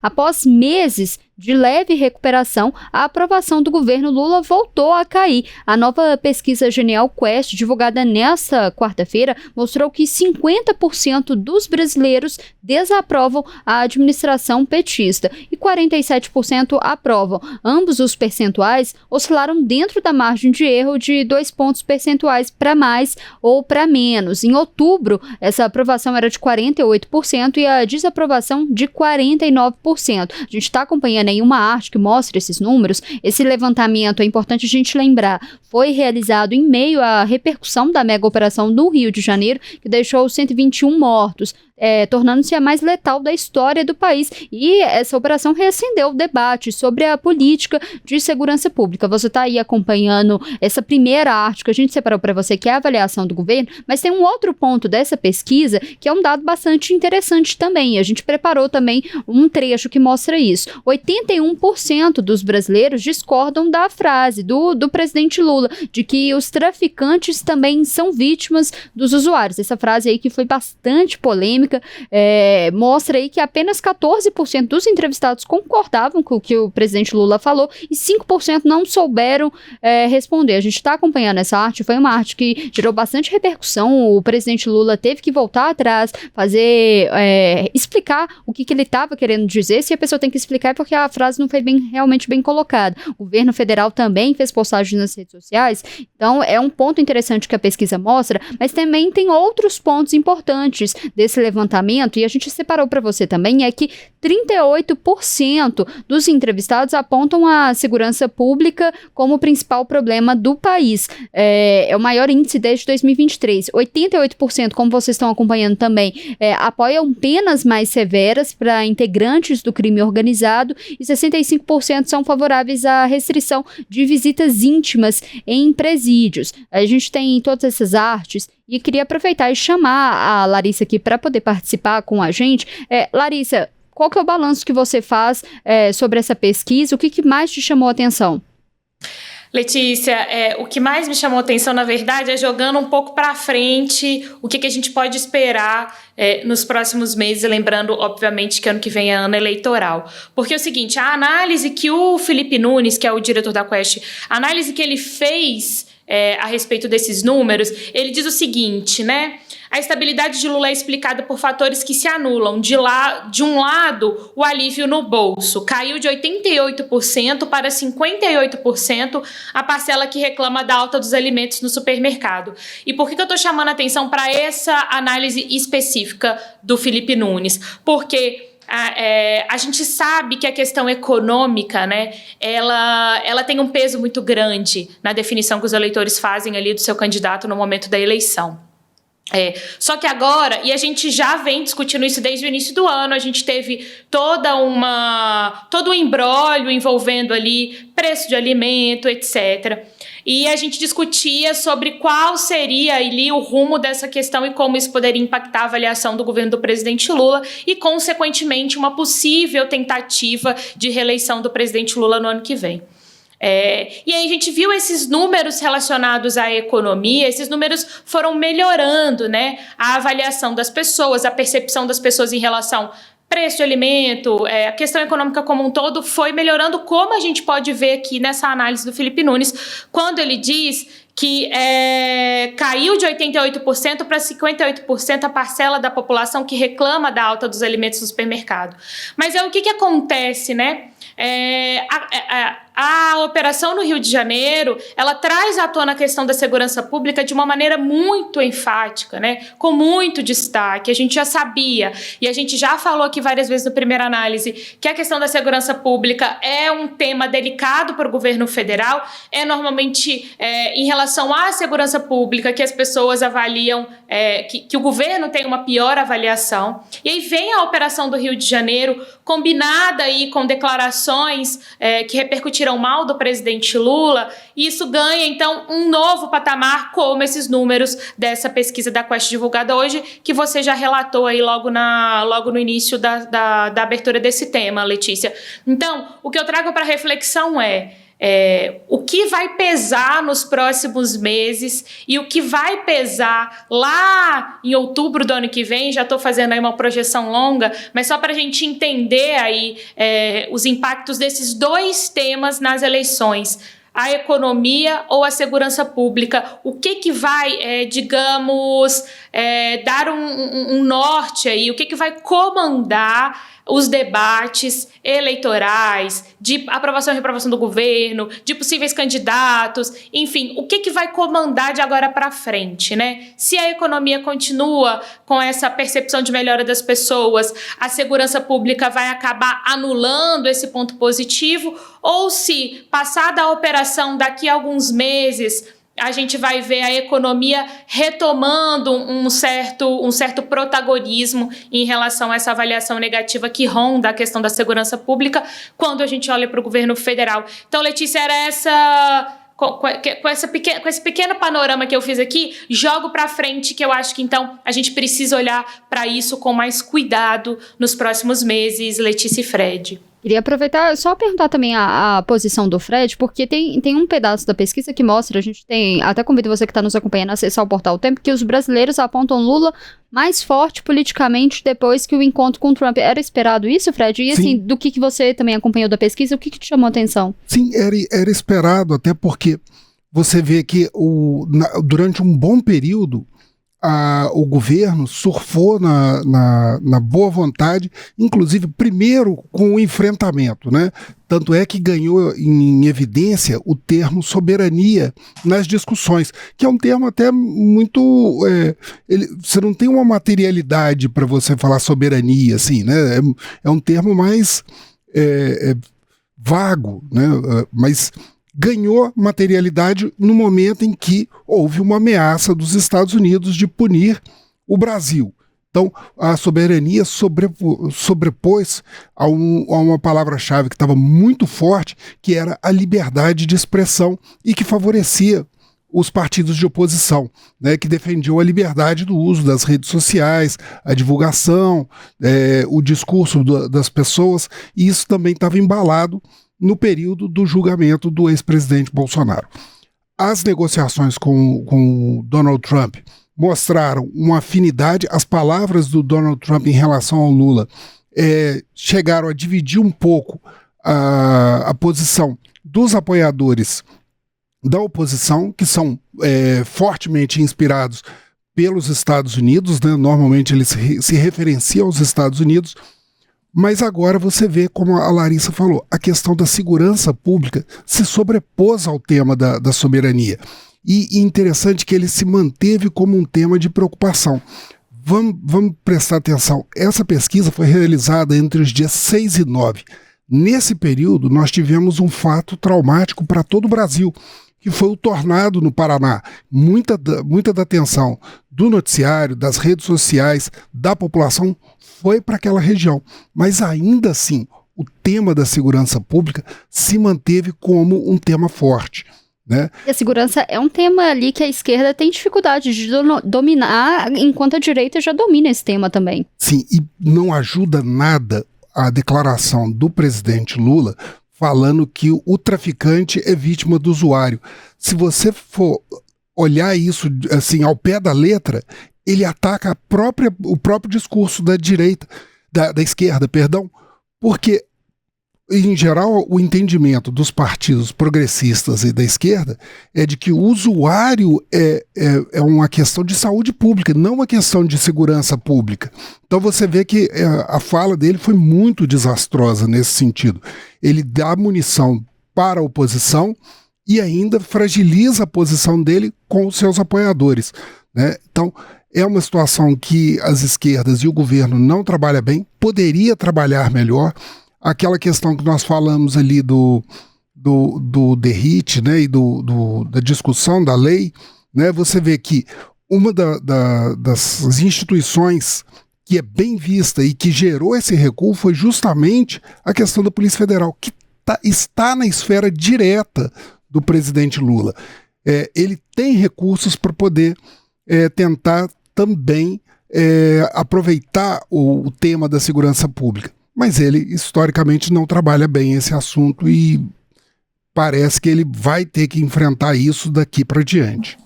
Após meses de leve recuperação, a aprovação do governo Lula voltou a cair. A nova pesquisa Genial Quest, divulgada nesta quarta-feira, mostrou que 50% dos brasileiros desaprovam a administração petista e 47% aprovam. Ambos os percentuais oscilaram dentro da margem de erro de 2 pontos percentuais para mais ou para menos. Em outubro, essa aprovação era de 48% e a desaprovação de 49%. A gente está acompanhando em uma arte que mostra esses números. Esse levantamento, é importante a gente lembrar, foi realizado em meio à repercussão da mega operação no Rio de Janeiro, que deixou 121 mortos, tornando-se a mais letal da história do país. E essa operação reacendeu o debate sobre a política de segurança pública. Você está aí acompanhando essa primeira arte que a gente separou para você, que é a avaliação do governo, mas tem um outro ponto dessa pesquisa que é um dado bastante interessante também. A gente preparou também um trecho que mostra isso. 81% dos brasileiros discordam da frase do presidente Lula, de que os traficantes também são vítimas dos usuários. Essa frase aí que foi bastante polêmica, mostra aí que apenas 14% dos entrevistados concordavam com o que o presidente Lula falou e 5% não souberam responder. A gente está acompanhando essa arte, foi uma arte que gerou bastante repercussão. O presidente Lula teve que voltar atrás, explicar o que ele estava querendo dizer. Se a pessoa tem que explicar é porque a frase não foi realmente bem colocada. O governo federal também fez postagens nas redes sociais, então é um ponto interessante que a pesquisa mostra, mas também tem outros pontos importantes desse levantamento, e a gente separou para você também, é que 38% dos entrevistados apontam a segurança pública como o principal problema do país. É o maior índice desde 2023. 88%, como vocês estão acompanhando também, apoiam penas mais severas para integrantes do crime organizado e 65% são favoráveis à restrição de visitas íntimas em presídios. A gente tem todas essas artes e queria aproveitar e chamar a Larissa aqui para poder participar com a gente. Larissa, qual que é o balanço que você faz sobre essa pesquisa? O que mais te chamou a atenção? Letícia, o que mais me chamou a atenção, na verdade, é jogando um pouco para frente o que a gente pode esperar nos próximos meses, lembrando, obviamente, que ano que vem é ano eleitoral. Porque é o seguinte, a análise que o Felipe Nunes, que é o diretor da Quest, a análise que ele fez a respeito desses números, ele diz o seguinte, né? A estabilidade de Lula é explicada por fatores que se anulam. De um lado, o alívio no bolso. Caiu de 88% para 58% a parcela que reclama da alta dos alimentos no supermercado. E por que eu estou chamando a atenção para essa análise específica do Felipe Nunes? Porque a gente sabe que a questão econômica, né, ela tem um peso muito grande na definição que os eleitores fazem ali do seu candidato no momento da eleição. Só que agora, e a gente já vem discutindo isso desde o início do ano, a gente teve todo um imbróglio envolvendo ali preço de alimento, etc. E a gente discutia sobre qual seria ali o rumo dessa questão e como isso poderia impactar a avaliação do governo do presidente Lula e, consequentemente, uma possível tentativa de reeleição do presidente Lula no ano que vem. E aí a gente viu esses números relacionados à economia, esses números foram melhorando, né? A avaliação das pessoas, a percepção das pessoas em relação preço de alimento, a questão econômica como um todo foi melhorando, como a gente pode ver aqui nessa análise do Felipe Nunes, quando ele diz que caiu de 88% para 58% a parcela da população que reclama da alta dos alimentos no supermercado. Mas o que acontece, né? A operação no Rio de Janeiro, ela traz à tona a questão da segurança pública de uma maneira muito enfática, né? Com muito destaque. A gente já sabia, e a gente já falou aqui várias vezes na primeira análise, que a questão da segurança pública é um tema delicado para o governo federal, normalmente em relação à segurança pública que as pessoas avaliam, que o governo tem uma pior avaliação. E aí vem a operação do Rio de Janeiro, combinada aí com declarações que repercutiram mal do presidente Lula, e isso ganha, então, um novo patamar, como esses números dessa pesquisa da Quest divulgada hoje, que você já relatou aí logo no início da abertura desse tema, Letícia. Então, o que eu trago para reflexão o que vai pesar nos próximos meses e o que vai pesar lá em outubro do ano que vem. Já estou fazendo aí uma projeção longa, mas só para a gente entender aí os impactos desses dois temas nas eleições: a economia ou a segurança pública. O que vai, digamos, dar um norte aí, o que vai comandar os debates eleitorais, de aprovação e reprovação do governo, de possíveis candidatos, enfim, o que vai comandar de agora para frente, né? Se a economia continua com essa percepção de melhora das pessoas, a segurança pública vai acabar anulando esse ponto positivo, ou se, passada a operação daqui a alguns meses, a gente vai ver a economia retomando um certo protagonismo em relação a essa avaliação negativa que ronda a questão da segurança pública quando a gente olha para o governo federal. Então, Letícia, era com esse pequeno panorama que eu fiz aqui, jogo para frente, que eu acho que então a gente precisa olhar para isso com mais cuidado nos próximos meses, Letícia e Fred. Queria aproveitar só perguntar também a posição do Fred, porque tem um pedaço da pesquisa que mostra, a gente tem, até convido você que está nos acompanhando a acessar o portal O Tempo, que os brasileiros apontam Lula mais forte politicamente depois que o encontro com Trump. Era esperado isso, Fred? E assim, do que você também acompanhou da pesquisa, o que te chamou a atenção? Sim, era esperado, até porque você vê que durante um bom período o governo surfou na boa vontade, inclusive primeiro com o enfrentamento, né? Tanto é que ganhou em evidência o termo soberania nas discussões, que é um termo até muito... você não tem uma materialidade para você falar soberania, assim, né? É um termo mais vago, né? Mas ganhou materialidade no momento em que houve uma ameaça dos Estados Unidos de punir o Brasil. Então, a soberania sobrepôs a uma palavra-chave que estava muito forte, que era a liberdade de expressão e que favorecia os partidos de oposição, né, que defendiam a liberdade do uso das redes sociais, a divulgação, o discurso das pessoas, e isso também estava embalado no período do julgamento do ex-presidente Bolsonaro. As negociações com o Donald Trump mostraram uma afinidade. As palavras do Donald Trump em relação ao Lula chegaram a dividir um pouco a posição dos apoiadores da oposição, que são fortemente inspirados pelos Estados Unidos, né? Normalmente eles se referenciam aos Estados Unidos. Mas agora você vê, como a Larissa falou, a questão da segurança pública se sobrepôs ao tema da soberania. E interessante que ele se manteve como um tema de preocupação. Vamos prestar atenção. Essa pesquisa foi realizada entre os dias 6 e 9. Nesse período, nós tivemos um fato traumático para todo o Brasil, que foi o tornado no Paraná. Muita da atenção do noticiário, das redes sociais, da população foi para aquela região. Mas ainda assim, o tema da segurança pública se manteve como um tema forte, né? E a segurança é um tema ali que a esquerda tem dificuldade de dominar, enquanto a direita já domina esse tema também. Sim, e não ajuda nada a declaração do presidente Lula falando que o traficante é vítima do usuário. Se você for olhar isso assim ao pé da letra, ele ataca o próprio discurso da direita, da esquerda, perdão, porque, em geral, o entendimento dos partidos progressistas e da esquerda é de que o usuário é uma questão de saúde pública, não uma questão de segurança pública. Então você vê que a fala dele foi muito desastrosa nesse sentido. Ele dá munição para a oposição e ainda fragiliza a posição dele com os seus apoiadores, né? Então, é uma situação que as esquerdas e o governo não trabalham bem, poderia trabalhar melhor. Aquela questão que nós falamos ali do DERIT, né, e da discussão da lei, né, você vê que uma das instituições que é bem vista e que gerou esse recuo foi justamente a questão da Polícia Federal, que está na esfera direta do presidente Lula. Ele tem recursos para poder tentar também aproveitar o tema da segurança pública. Mas ele, historicamente, não trabalha bem esse assunto e parece que ele vai ter que enfrentar isso daqui para diante.